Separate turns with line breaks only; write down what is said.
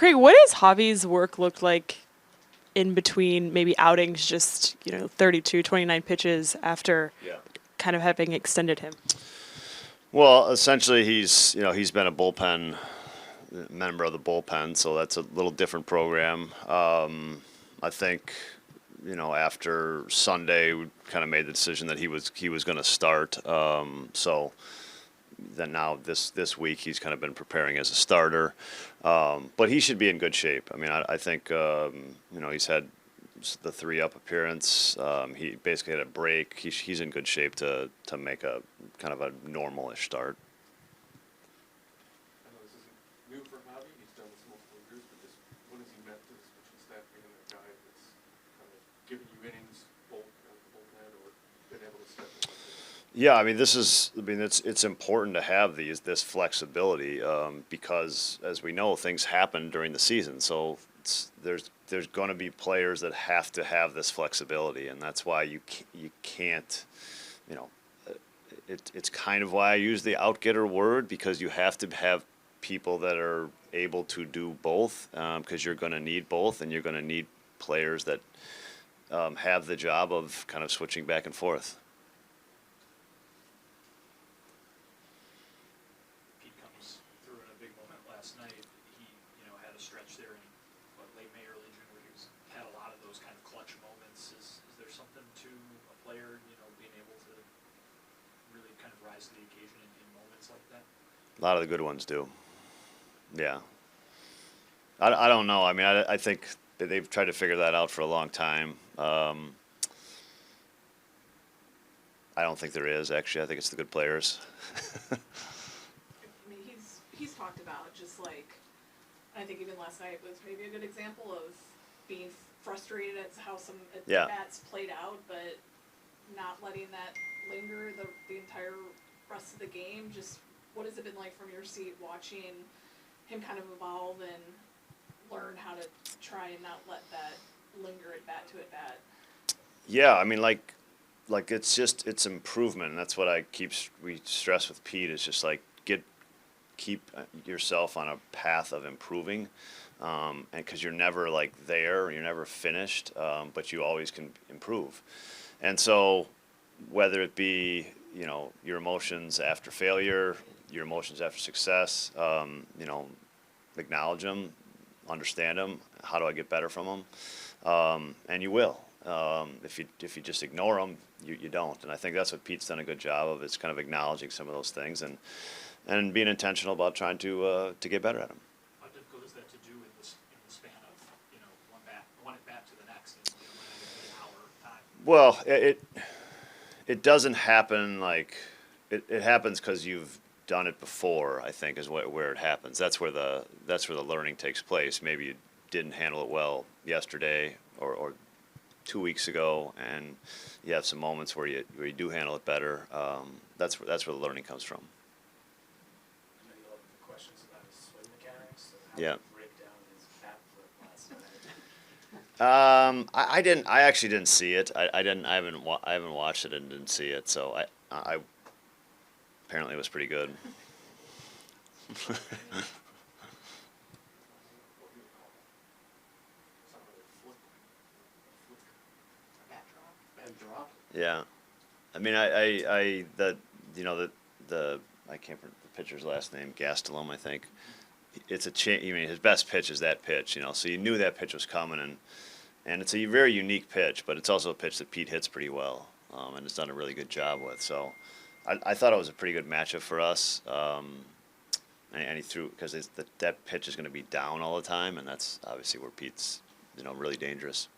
Craig, what does Javi's work look like in between maybe outings, just 32, 29 pitches after kind of having extended him?
Well, essentially, he's been a bullpen member of the bullpen, so that's a little different program. I think after Sunday, we kind of made the decision that he was going to start. So then now this week he's kind of been preparing as a starter, but he should be in good shape. I mean, I think he's had the 3-up appearance. He basically had a break. He's in good shape to make a kind of a normal-ish start.
I know this isn't new for Javi. He's done this multiple years, but just what has he meant to this pitching staff, being that guy that's kind of giving you innings, both out of the bullpen, or been able to step in like this?
Yeah, I mean, it's important to have this flexibility because, as we know, things happen during the season. So there's going to be players that have to have this flexibility, and that's why you can't, it's kind of why I use the outgetter word, because you have to have people that are able to do both, because you're going to need both, and you're going to need players that have the job of kind of switching back and forth.
Pete comes through in a big moment last night. He, had a stretch there in late May, early June, where he's had a lot of those kind of clutch moments. Is there something to a player, being able to really kind of rise to the occasion in moments like that?
A lot of the good ones do. Yeah. I don't know. I mean, I think that they've tried to figure that out for a long time. I don't think there is, actually. I think it's the good players.
I mean, he's talked about just I think even last night was maybe a good example of being frustrated at how some at-bats played out, but not letting that linger the entire rest of the game. Just what has it been like from your seat watching him kind of evolve and learn how to try and not let that linger at bat to at bat?
Yeah, I mean, like it's improvement, and that's what we stress with Pete. Is just keep yourself on a path of improving, and because you're never there, you're never finished, but you always can improve. And so whether it be your emotions after failure, your emotions after success, acknowledge them, understand them. How do I get better from them? And you will. If you just ignore them, you don't. And I think that's what Pete's done a good job of, is kind of acknowledging some of those things and being intentional about trying to get better at them.
How difficult is that to do in the span of one at bat to the next in an hour time?
Well, it doesn't happen it happens because you've done it before. I think is where it happens. That's where the learning takes place. Maybe you didn't handle it well yesterday or 2 weeks ago, and you have some moments where you do handle it better. That's where the learning comes from.
I know you love the questions about his swing mechanics.
Yeah.
Break down his bat flip last night.
I didn't. I actually didn't see it. I didn't. I haven't watched it and didn't see it. So I apparently it was pretty good. Yeah, I mean, I can't remember the pitcher's last name, Gastelum, I think. It's his best pitch is that pitch, so you knew that pitch was coming, and it's a very unique pitch, but it's also a pitch that Pete hits pretty well, and has done a really good job with. So I thought it was a pretty good matchup for us, and he threw, because that pitch is going to be down all the time, and that's obviously where Pete's really dangerous.